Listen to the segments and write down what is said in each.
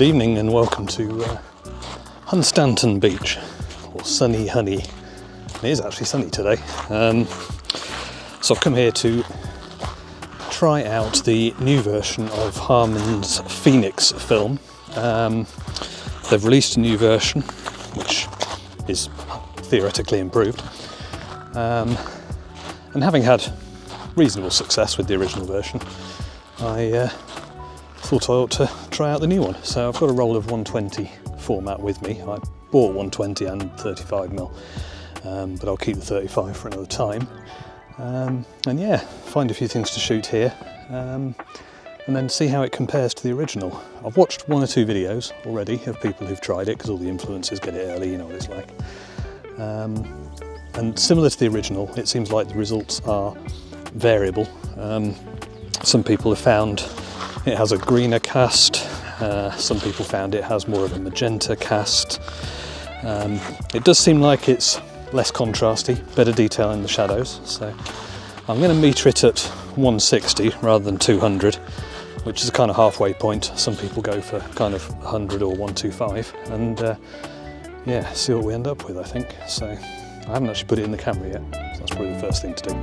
Good evening and welcome to Hunstanton Beach, or Sunny Honey. It is actually sunny today. So I've come here to try out the new version of Harman's Phoenix film. They've released a new version, which is theoretically improved. And having had reasonable success with the original version, I thought I ought to try out the new one. So I've got a roll of 120 format with me. I bought 120 and 35mm, but I'll keep the 35 for another time. And yeah, find a few things to shoot here, and then see how it compares to the original. I've watched one or two videos already of people who've tried it, because all the influencers get it early, you know what it's like. And similar to the original, it seems like the results are variable. Some people have found it has a greener cast, some people found it has more of a magenta cast. It does seem like it's less contrasty, better detail in the shadows, so I'm going to meter it at 160 rather than 200, which is a kind of halfway point. Some people go for kind of 100 or 125, and yeah, see what we end up with, I think. So I haven't actually put it in the camera yet, so that's probably the first thing to do.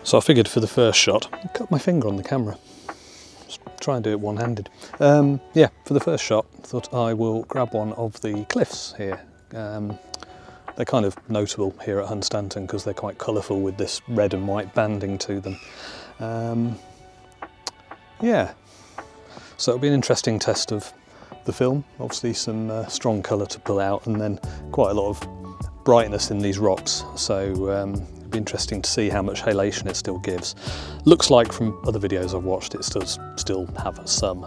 So I figured for the first shot, I cut my finger on the camera. Just try and do it one-handed. Yeah, for the first shot, I thought I will grab one of the cliffs here. They're kind of notable here at Hunstanton because they're quite colourful with this red and white banding to them. Yeah, so it'll be an interesting test of the film. Obviously some strong colour to pull out, and then quite a lot of brightness in these rocks. So be interesting to see how much halation it still gives. Looks like from other videos I've watched it does still have some,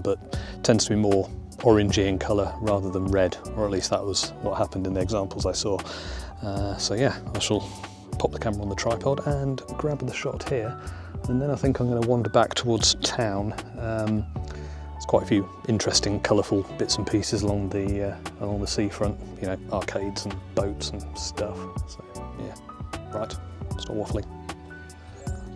but tends to be more orangey in colour rather than red, or at least that was what happened in the examples I saw. So yeah, I shall pop the camera on the tripod and grab the shot here, and then I think I'm going to wander back towards town. There's quite a few interesting, colourful bits and pieces along the seafront, you know, arcades and boats and stuff. So yeah. Right, stop waffling.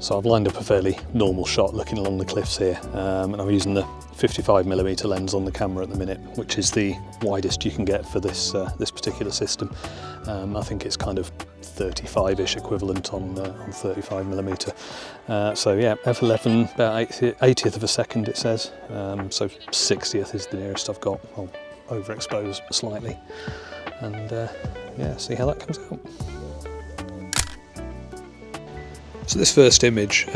So I've lined up a fairly normal shot looking along the cliffs here, and I'm using the 55mm lens on the camera at the minute, which is the widest you can get for this this particular system. I think it's kind of 35-ish equivalent on 35mm. So yeah, f11, about 80th of a second it says, so 60th is the nearest I've got. I'll overexpose slightly, and yeah, see how that comes out. So this first image,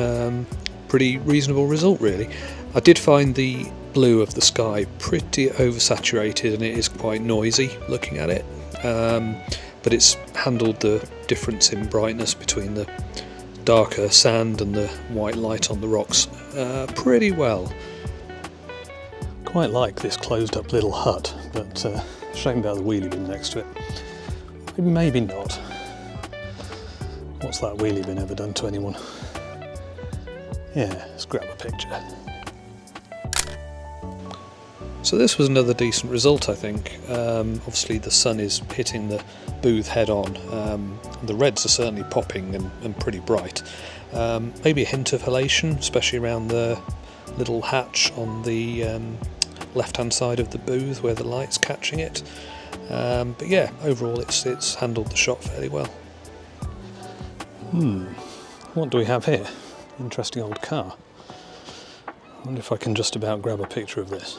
pretty reasonable result really. I did find the blue of the sky pretty oversaturated, and it is quite noisy looking at it, but it's handled the difference in brightness between the darker sand and the white light on the rocks pretty well. Quite like this closed up little hut, but shame about the wheelie bin next to it. Maybe not. What's that wheelie bin ever done to anyone? Yeah, let's grab a picture. So this was another decent result, I think. Obviously the sun is hitting the booth head on. The reds are certainly popping and pretty bright. Maybe a hint of halation, especially around the little hatch on the left-hand side of the booth where the light's catching it. But yeah, overall it's handled the shot fairly well. What do we have here? Interesting old car. I wonder if I can just about grab a picture of this.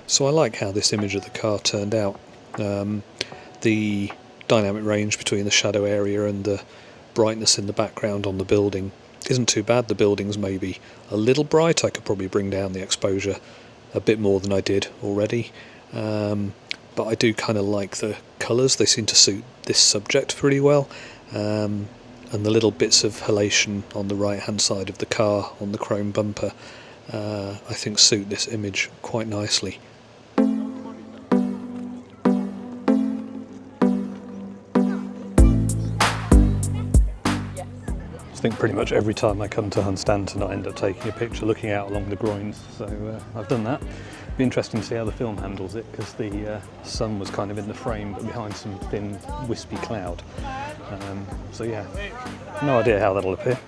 So I like how this image of the car turned out. The dynamic range between the shadow area and the brightness in the background on the building isn't too bad. The building's maybe a little bright. I could probably bring down the exposure a bit more than I did already. But I do kind of like the colours. They seem to suit this subject pretty well. And the little bits of halation on the right hand side of the car on the chrome bumper I think suit this image quite nicely. think pretty much every time I come to Hunstanton I end up taking a picture looking out along the groins, so I've done that. It'd be interesting to see how the film handles it, because the sun was kind of in the frame but behind some thin wispy cloud. So yeah, no idea how that'll appear.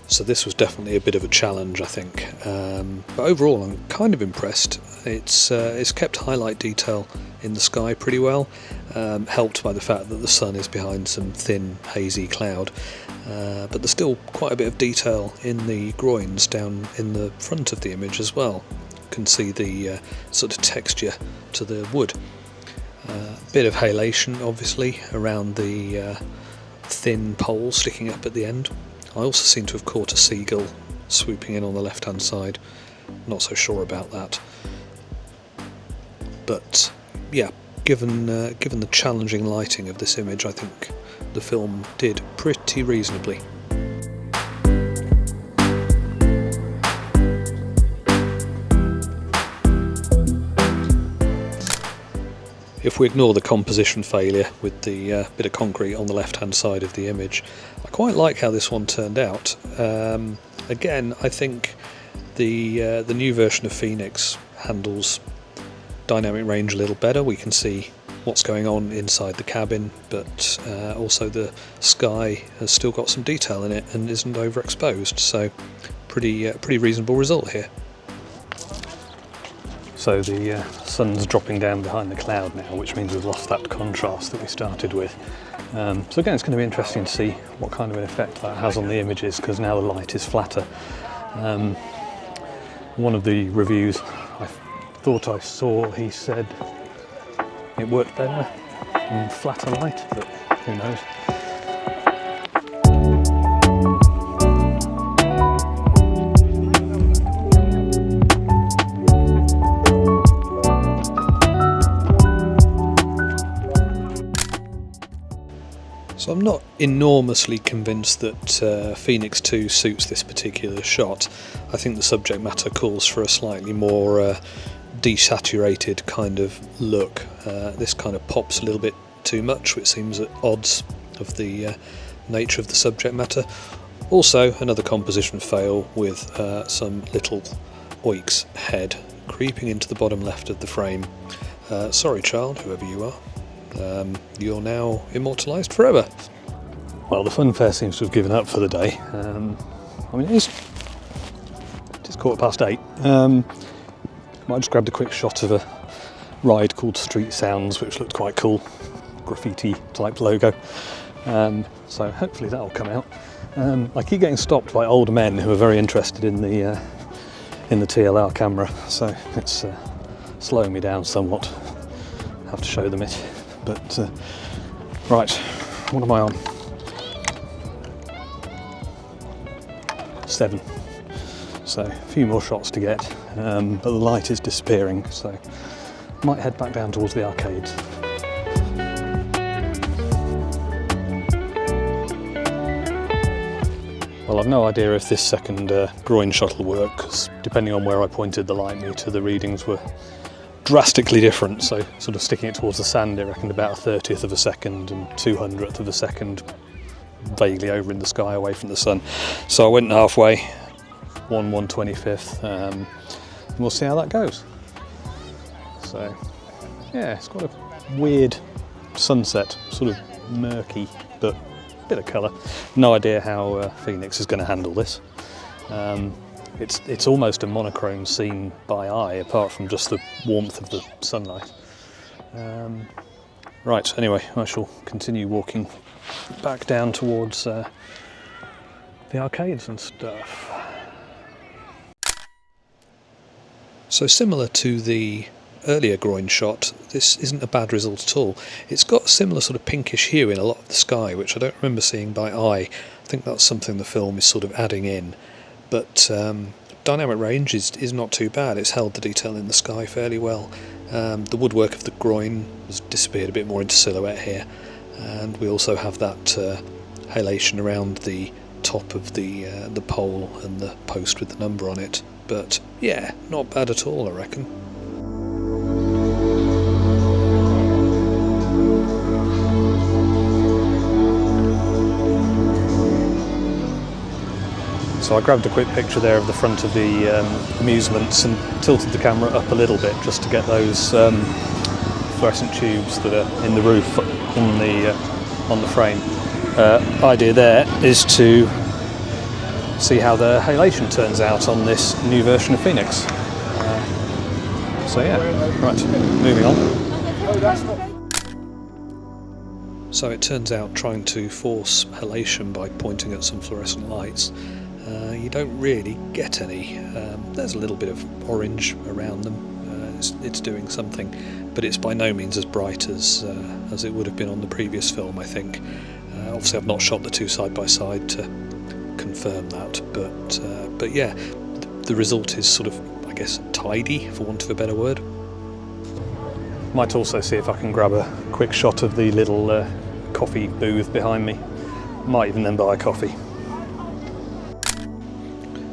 So this was definitely a bit of a challenge, I think, but overall I'm kind of impressed. It's kept highlight detail in the sky pretty well, helped by the fact that the sun is behind some thin hazy cloud, but there's still quite a bit of detail in the groins down in the front of the image as well. You can see the sort of texture to the wood. Bit of halation obviously around the thin pole sticking up at the end. I also seem to have caught a seagull swooping in on the left hand side. Not so sure about that. But yeah, given the challenging lighting of this image, I think the film did pretty reasonably. If we ignore the composition failure with the bit of concrete on the left hand side of the image, I quite like how this one turned out. Again, I think the new version of Phoenix handles dynamic range a little better. We can see what's going on inside the cabin, but also the sky has still got some detail in it and isn't overexposed, so pretty reasonable result here. So the sun's dropping down behind the cloud now, which means we've lost that contrast that we started with. So again, it's going to be interesting to see what kind of an effect that has on the images, because now the light is flatter. One of the reviews I thought I saw, he said it worked better in flatter light, but who knows. So I'm not enormously convinced that Phoenix 2 suits this particular shot. I think the subject matter calls for a slightly more desaturated kind of look. This kind of pops a little bit too much, which seems at odds of the nature of the subject matter. Also, another composition fail with some little oik's head creeping into the bottom left of the frame. Sorry child, whoever you are. You're now immortalised forever. Well, the Funfair seems to have given up for the day. I mean, it's 8:15. I just grabbed a quick shot of a ride called Street Sounds, which looked quite cool, graffiti type logo. So hopefully that'll come out. I keep getting stopped by old men who are very interested in the TLR camera, so it's slowing me down somewhat. Have to show them it. But right, what am I on? 7. So a few more shots to get, but the light is disappearing, so might head back down towards the arcades. Well, I've no idea if this second groin shot will work, because depending on where I pointed the light meter, the readings were drastically different. So sort of sticking it towards the sand, I reckoned about a 30th of a second and 200th of a second vaguely over in the sky away from the sun. So I went halfway, 1/125th, and we'll see how that goes. So yeah, it's got a weird sunset, sort of murky, but a bit of colour. No idea how Phoenix is going to handle this. It's almost a monochrome scene by eye, apart from just the warmth of the sunlight. Right, anyway, I shall continue walking back down towards the arcades and stuff. So similar to the earlier groin shot, this isn't a bad result at all. It's got a similar sort of pinkish hue in a lot of the sky, which I don't remember seeing by eye. I think that's something the film is sort of adding in. But dynamic range is not too bad. It's held the detail in the sky fairly well. The woodwork of the groin has disappeared a bit more into silhouette here, and we also have that halation around the top of the pole and the post with the number on it. But yeah, not bad at all, I reckon. So I grabbed a quick picture there of the front of the amusements and tilted the camera up a little bit just to get those fluorescent tubes that are in the roof on the frame. Idea there is to see how the halation turns out on this new version of Phoenix. So yeah, right, moving on. So it turns out trying to force halation by pointing at some fluorescent lights, you don't really get any. There's a little bit of orange around them, it's doing something, but it's by no means as bright as it would have been on the previous film, I think. Obviously I've not shot the two side by side to confirm that, but yeah, the result is sort of, I guess, tidy, for want of a better word. Might also see if I can grab a quick shot of the little coffee booth behind me. Might even then buy a coffee.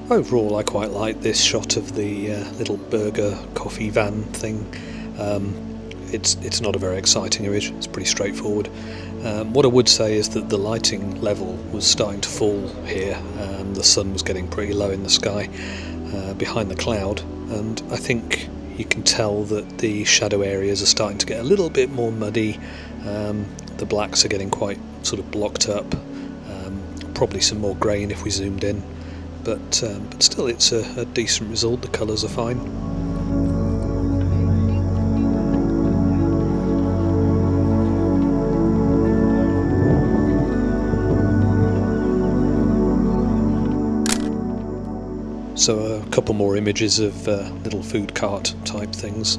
Overall, I quite like this shot of the little burger coffee van thing. It's not a very exciting image, it's pretty straightforward. What I would say is that the lighting level was starting to fall here. The sun was getting pretty low in the sky behind the cloud, and I think you can tell that the shadow areas are starting to get a little bit more muddy. The blacks are getting quite sort of blocked up. Probably some more grain if we zoomed in, but still it's a decent result. The colours are fine. So a couple more images of little food cart type things.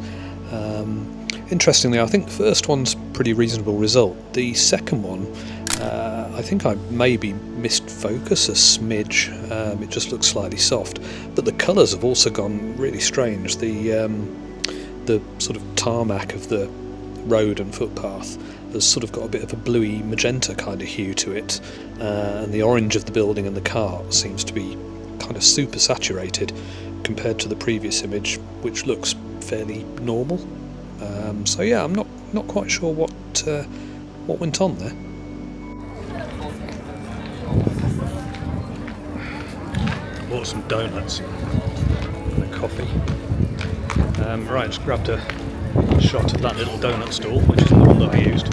Interestingly, I think the first one's pretty reasonable result. The second one, I think I maybe missed focus a smidge. It just looks slightly soft, but the colours have also gone really strange. The sort of tarmac of the road and footpath has sort of got a bit of a bluey magenta kind of hue to it, and the orange of the building and the cart seems to be kind of super saturated compared to the previous image, which looks fairly normal. So yeah, I'm not quite sure what went on there. Bought some donuts and a coffee. Right, just grabbed a shot of that little donut stall, which isn't the one that I used,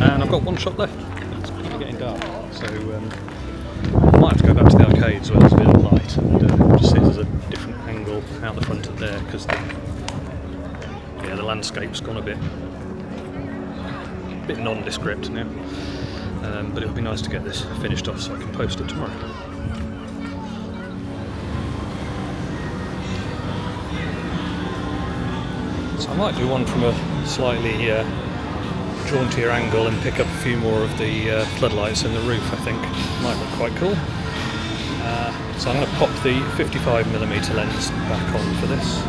and I've got one shot left. It's getting dark, so I might have to go back to the arcades where there's a bit of light and just see if there's a different angle out the front of there, because the landscape's gone a bit nondescript now. But it would be nice to get this finished off so I can post it tomorrow. So I might do one from a slightly jauntier angle and pick up a few more of the floodlights in the roof. I think might look quite cool. So I'm going to pop the 55mm lens back on for this.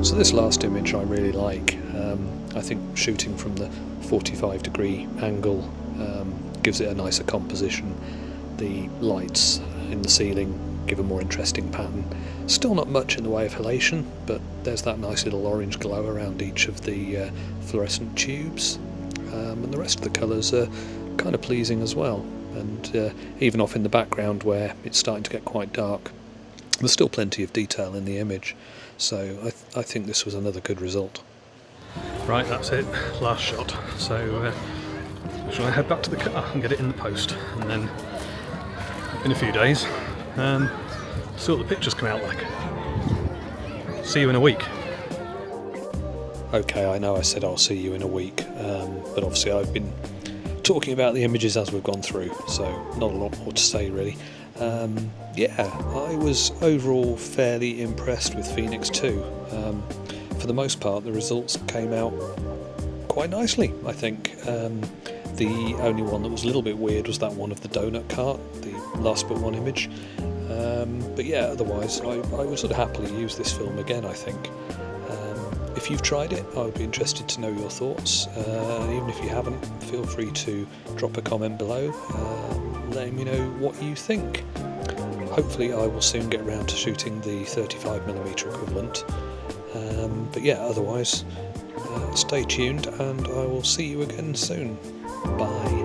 So this last image I really like. I think shooting from the 45-degree angle gives it a nicer composition. The lights in the ceiling give a more interesting pattern. Still not much in the way of halation, but there's that nice little orange glow around each of the fluorescent tubes, and the rest of the colours are kind of pleasing as well. And even off in the background where it's starting to get quite dark, there's still plenty of detail in the image, so I think this was another good result. Right, that's it, last shot. So shall I head back to the car and get it in the post, and then in a few days see what the pictures come out like. See you in a week. Okay, I know I said I'll see you in a week, but obviously I've been talking about the images as we've gone through, so not a lot more to say really. Yeah, I was overall fairly impressed with Phoenix 2. For the most part, the results came out quite nicely, I think. The only one that was a little bit weird was that one of the donut cart, the last but one image. But yeah, otherwise, I would sort of happily use this film again, I think. If you've tried it, I would be interested to know your thoughts. Even if you haven't, feel free to drop a comment below, letting me know what you think. Hopefully I will soon get around to shooting the 35mm equivalent. But yeah, otherwise, stay tuned and I will see you again soon. Bye.